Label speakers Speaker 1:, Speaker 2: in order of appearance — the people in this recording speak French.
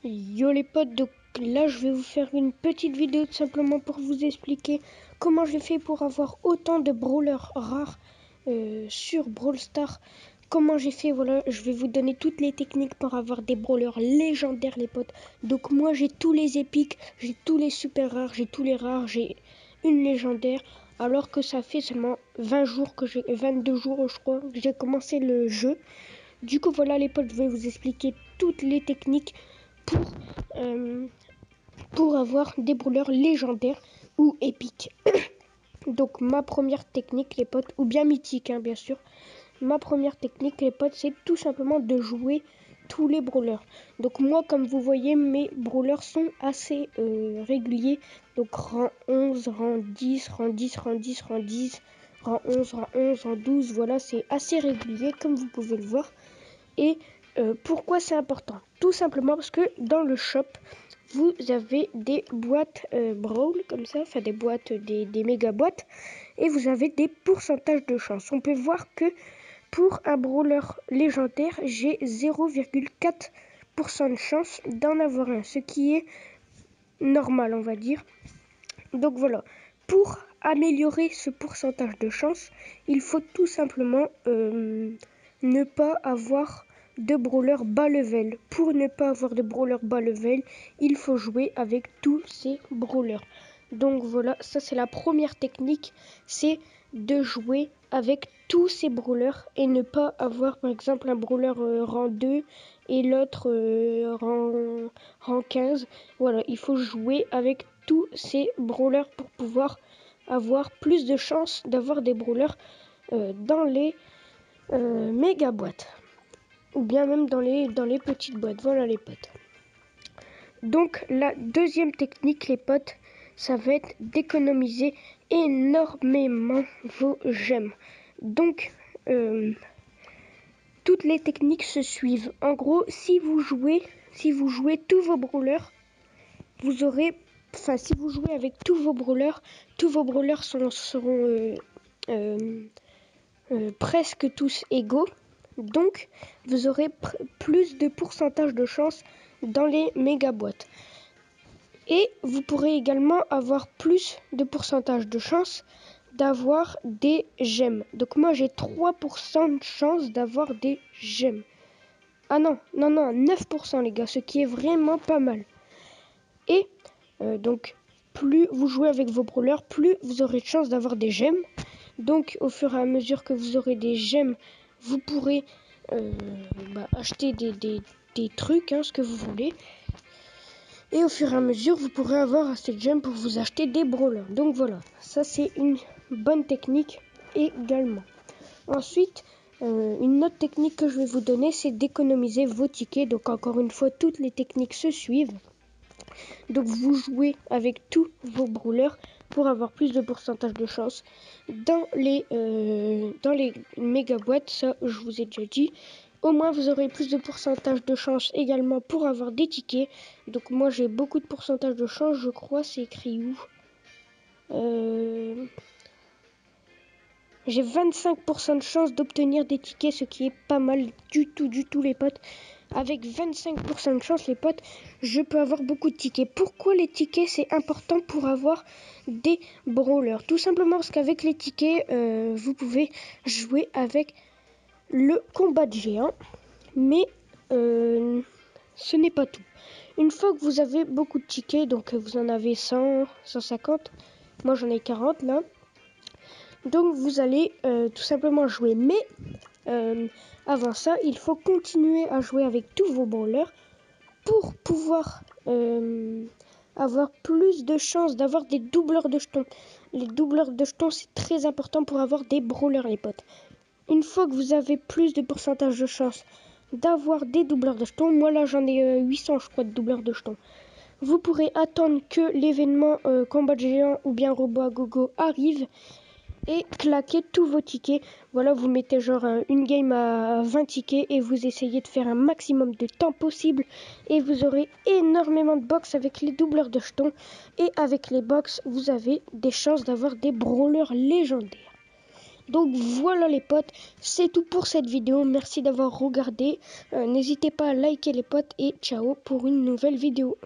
Speaker 1: Yo les potes, donc là je vais vous faire une petite vidéo tout simplement pour vous expliquer comment j'ai fait pour avoir autant de brawlers rares sur Brawl Stars. Comment j'ai fait, voilà, je vais vous donner toutes les techniques pour avoir des brawlers légendaires les potes. Donc moi j'ai tous les épiques, j'ai tous les super rares, j'ai tous les rares, j'ai une légendaire. Alors que ça fait seulement 20 jours que 22 jours je crois que j'ai commencé le jeu. Du coup voilà les potes, je vais vous expliquer toutes les techniques pour avoir des brawlers légendaires ou épiques. Donc ma première technique les potes, ou bien mythique hein, bien sûr. Ma première technique les potes, c'est tout simplement de jouer tous les brawlers. Donc moi comme vous voyez, mes brawlers sont assez réguliers. Donc rang 11, rang 10, rang 10, rang 10, rang 10, rang 11, rang 11, rang 12. Voilà, c'est assez régulier comme vous pouvez le voir. Et pourquoi c'est important? Tout simplement parce que dans le shop, vous avez des boîtes Brawl comme ça, enfin des boîtes, des méga boîtes, et vous avez des pourcentages de chance. On peut voir que pour un brawler légendaire, j'ai 0,4% de chance d'en avoir un, ce qui est normal, on va dire. Donc voilà, pour améliorer ce pourcentage de chance, il faut tout simplement ne pas avoir de brawler bas level. Pour ne pas avoir de brawler bas level, il faut jouer avec tous ces brawlers. Donc voilà, ça c'est la première technique, c'est de jouer avec tous ces brawlers et ne pas avoir par exemple un brawler rang 2 et l'autre rang 15. Voilà, il faut jouer avec tous ces brawlers pour pouvoir avoir plus de chances d'avoir des brawlers dans les méga boîtes ou bien même dans les petites boîtes. Voilà les potes. Donc la deuxième technique les potes, ça va être d'économiser énormément vos gemmes. Donc toutes les techniques se suivent. En gros, si vous jouez tous vos brawlers, vous aurez, enfin si vous jouez avec tous vos brawlers seront presque tous égaux. Donc vous aurez plus de pourcentage de chance dans les méga boîtes. Et vous pourrez également avoir plus de pourcentage de chance d'avoir des gemmes. Donc moi j'ai 3% de chance d'avoir des gemmes. Ah non, 9% les gars, ce qui est vraiment pas mal. Et donc plus vous jouez avec vos brawlers, plus vous aurez de chance d'avoir des gemmes. Donc au fur et à mesure que vous aurez des gemmes, vous pourrez acheter des trucs, hein, ce que vous voulez. Et au fur et à mesure, vous pourrez avoir assez de gemmes pour vous acheter des brawlers. Donc voilà, ça c'est une bonne technique également. Ensuite, une autre technique que je vais vous donner, c'est d'économiser vos tickets. Donc encore une fois, toutes les techniques se suivent. Donc vous jouez avec tous vos brawlers pour avoir plus de pourcentage de chance dans les méga boîtes. Ça, je vous ai déjà dit. Au moins, vous aurez plus de pourcentage de chance également pour avoir des tickets. Donc moi, j'ai beaucoup de pourcentage de chance. Je crois, c'est écrit où? J'ai 25% de chance d'obtenir des tickets, ce qui est pas mal du tout les potes. Avec 25% de chance les potes, je peux avoir beaucoup de tickets. Pourquoi les tickets c'est important pour avoir des brawlers? Tout simplement parce qu'avec les tickets, vous pouvez jouer avec le combat de géant. Mais ce n'est pas tout. Une fois que vous avez beaucoup de tickets, donc vous en avez 100, 150, moi j'en ai 40 là. Donc vous allez tout simplement jouer. Mais avant ça, il faut continuer à jouer avec tous vos brawlers pour pouvoir avoir plus de chances d'avoir des doubleurs de jetons. Les doubleurs de jetons, c'est très important pour avoir des brawlers, les potes. Une fois que vous avez plus de pourcentage de chance d'avoir des doubleurs de jetons, moi là j'en ai 800 je crois de doubleurs de jetons. Vous pourrez attendre que l'événement combat de géant ou bien robot à gogo arrive et claquer tous vos tickets. Voilà, vous mettez genre une game à 20 tickets et vous essayez de faire un maximum de temps possible et vous aurez énormément de box avec les doubleurs de jetons et avec les box vous avez des chances d'avoir des brawlers légendaires. Donc voilà les potes, c'est tout pour cette vidéo. Merci d'avoir regardé. N'hésitez pas à liker les potes et ciao pour une nouvelle vidéo.